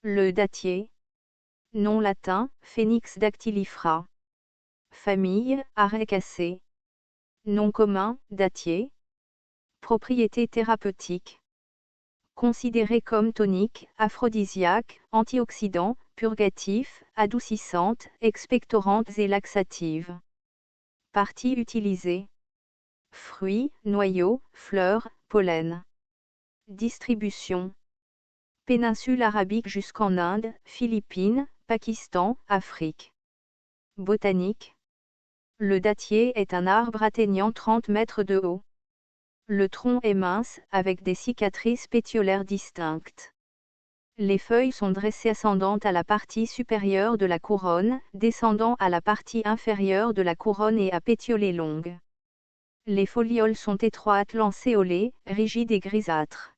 Le dattier. Nom latin, Phoenix dactylifera. Famille, Arecacées. Nom commun, dattier. Propriétés thérapeutiques. Considérée comme tonique, aphrodisiaque, antioxydant, purgatif, adoucissante, expectorante et laxative. Parties utilisées. Fruits, noyaux, fleurs, pollen. Distribution. Péninsule arabique jusqu'en Inde, Philippines, Pakistan, Afrique. Botanique. Le dattier est un arbre atteignant 30 mètres de haut. Le tronc est mince, avec des cicatrices pétiolaires distinctes. Les feuilles sont dressées ascendantes à la partie supérieure de la couronne, descendant à la partie inférieure de la couronne et à pétiolées longues. Les folioles sont étroites lancéolées, rigides et grisâtres.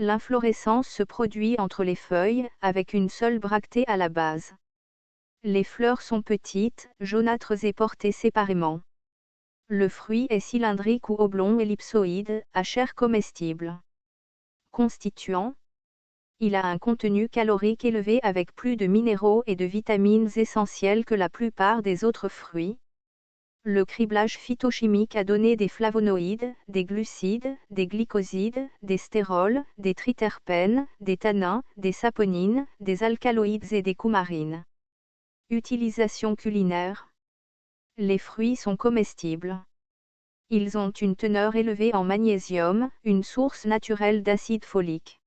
L'inflorescence se produit entre les feuilles, avec une seule bractée à la base. Les fleurs sont petites, jaunâtres et portées séparément. Le fruit est cylindrique ou oblong ellipsoïde, à chair comestible. Constituant. Il a un contenu calorique élevé avec plus de minéraux et de vitamines essentielles que la plupart des autres fruits. Le criblage phytochimique a donné des flavonoïdes, des glucides, des glycosides, des stérols, des triterpènes, des tannins, des saponines, des alcaloïdes et des coumarines. Utilisation culinaire. Les fruits sont comestibles. Ils ont une teneur élevée en magnésium, une source naturelle d'acide folique.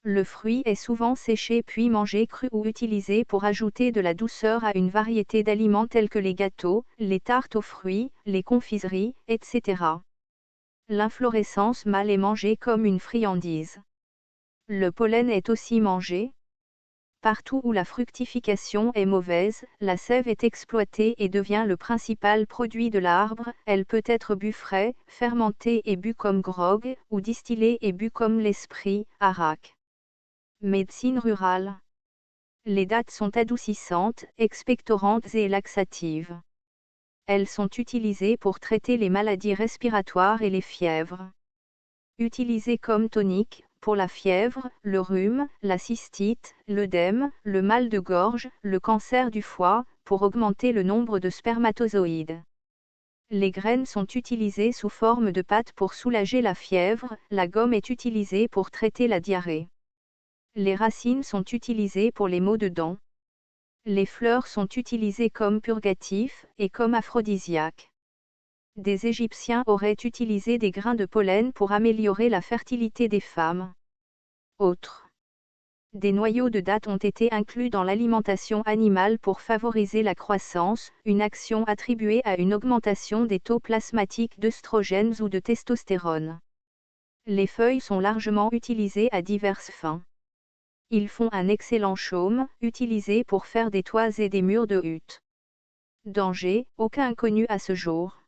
Le fruit est souvent séché puis mangé cru ou utilisé pour ajouter de la douceur à une variété d'aliments tels que les gâteaux, les tartes aux fruits, les confiseries, etc. L'inflorescence mâle est mangée comme une friandise. Le pollen est aussi mangé. Partout où la fructification est mauvaise, la sève est exploitée et devient le principal produit de l'arbre. Elle peut être bu frais, fermenté et bu comme grog, ou distillé et bu comme l'esprit, arak. Médecine rurale. Les dattes sont adoucissantes, expectorantes et laxatives. Elles sont utilisées pour traiter les maladies respiratoires et les fièvres. Utilisées comme tonique, pour la fièvre, le rhume, la cystite, l'œdème, le mal de gorge, le cancer du foie, pour augmenter le nombre de spermatozoïdes. Les graines sont utilisées sous forme de pâte pour soulager la fièvre, la gomme est utilisée pour traiter la diarrhée. Les racines sont utilisées pour les maux de dents. Les fleurs sont utilisées comme purgatifs et comme aphrodisiaques. Des Égyptiens auraient utilisé des grains de pollen pour améliorer la fertilité des femmes. Autres. Des noyaux de dattes ont été inclus dans l'alimentation animale pour favoriser la croissance, une action attribuée à une augmentation des taux plasmatiques d'œstrogènes ou de testostérone. Les feuilles sont largement utilisées à diverses fins. Ils font un excellent chaume, utilisé pour faire des toits et des murs de huttes. Danger, aucun connu à ce jour.